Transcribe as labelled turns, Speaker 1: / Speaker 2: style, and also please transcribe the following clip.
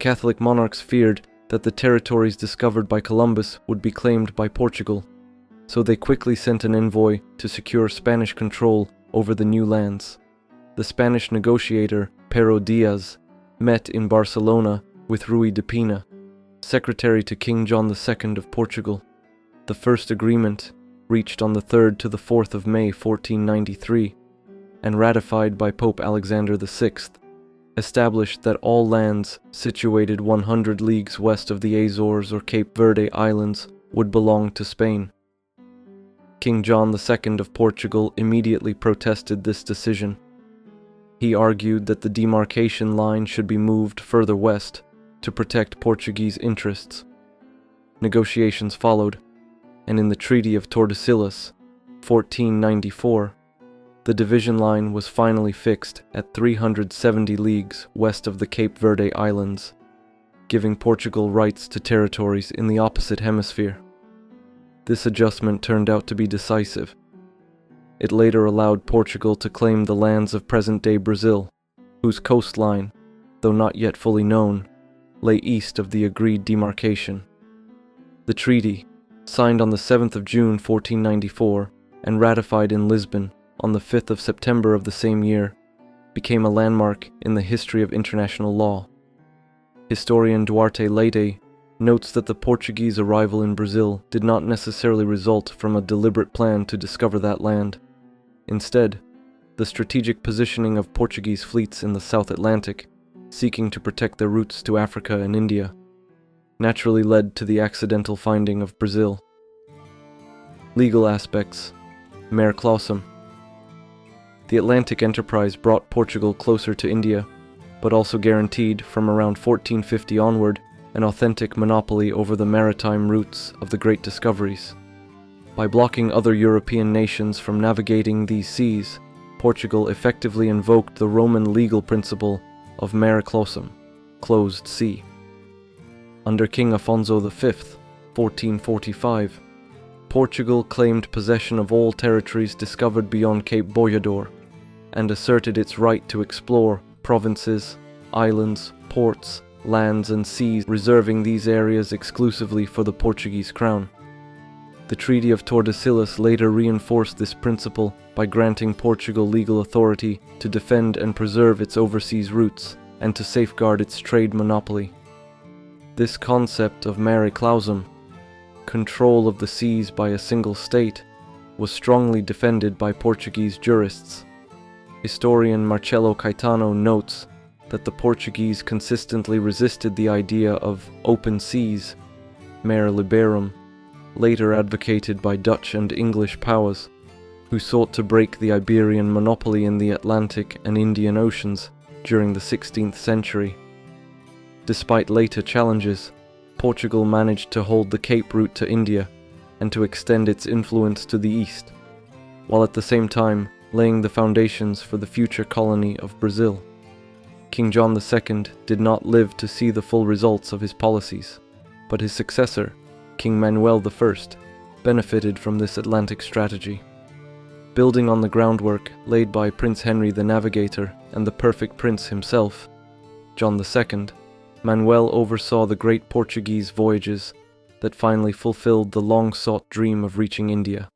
Speaker 1: Catholic monarchs feared that the territories discovered by Columbus would be claimed by Portugal, so they quickly sent an envoy to secure Spanish control over the new lands. The Spanish negotiator, Pero Diaz, met in Barcelona with Ruy de Pina, secretary to King John II of Portugal. The first agreement, reached on the 3rd to the 4th of May 1493, and ratified by Pope Alexander VI, established that all lands situated 100 leagues west of the Azores or Cape Verde Islands would belong to Spain. King John II of Portugal immediately protested this decision. He argued that the demarcation line should be moved further west to protect Portuguese interests. Negotiations followed, and in the Treaty of Tordesillas, 1494, the division line was finally fixed at 370 leagues west of the Cape Verde Islands, giving Portugal rights to territories in the opposite hemisphere. This adjustment turned out to be decisive. It later allowed Portugal to claim the lands of present-day Brazil, whose coastline, though not yet fully known, lay east of the agreed demarcation. The treaty, signed on the 7th of June 1494 and ratified in Lisbon on the 5th of September of the same year, became a landmark in the history of international law. Historian Duarte Leite notes that the Portuguese arrival in Brazil did not necessarily result from a deliberate plan to discover that land. Instead, the strategic positioning of Portuguese fleets in the South Atlantic, seeking to protect their routes to Africa and India, naturally led to the accidental finding of Brazil. Legal aspects. Mare Clausum. The Atlantic enterprise brought Portugal closer to India, but also guaranteed, from around 1450 onward, an authentic monopoly over the maritime routes of the great discoveries. By blocking other European nations from navigating these seas, Portugal effectively invoked the Roman legal principle of mare clausum, closed sea. Under King Afonso V, 1445, Portugal claimed possession of all territories discovered beyond Cape Boiador, and asserted its right to explore provinces, islands, ports, lands and seas, reserving these areas exclusively for the Portuguese crown. The Treaty of Tordesillas later reinforced this principle by granting Portugal legal authority to defend and preserve its overseas routes and to safeguard its trade monopoly. This concept of mare clausum, control of the seas by a single state, was strongly defended by Portuguese jurists. Historian Marcelo Caetano notes that the Portuguese consistently resisted the idea of open seas, mare liberum, later advocated by Dutch and English powers, who sought to break the Iberian monopoly in the Atlantic and Indian Oceans during the 16th century. Despite later challenges, Portugal managed to hold the Cape route to India and to extend its influence to the east, while at the same time laying the foundations for the future colony of Brazil. King John II did not live to see the full results of his policies, but his successor, King Manuel I, benefited from this Atlantic strategy. Building on the groundwork laid by Prince Henry the Navigator and the Perfect Prince himself, John II, Manuel oversaw the great Portuguese voyages that finally fulfilled the long-sought dream of reaching India.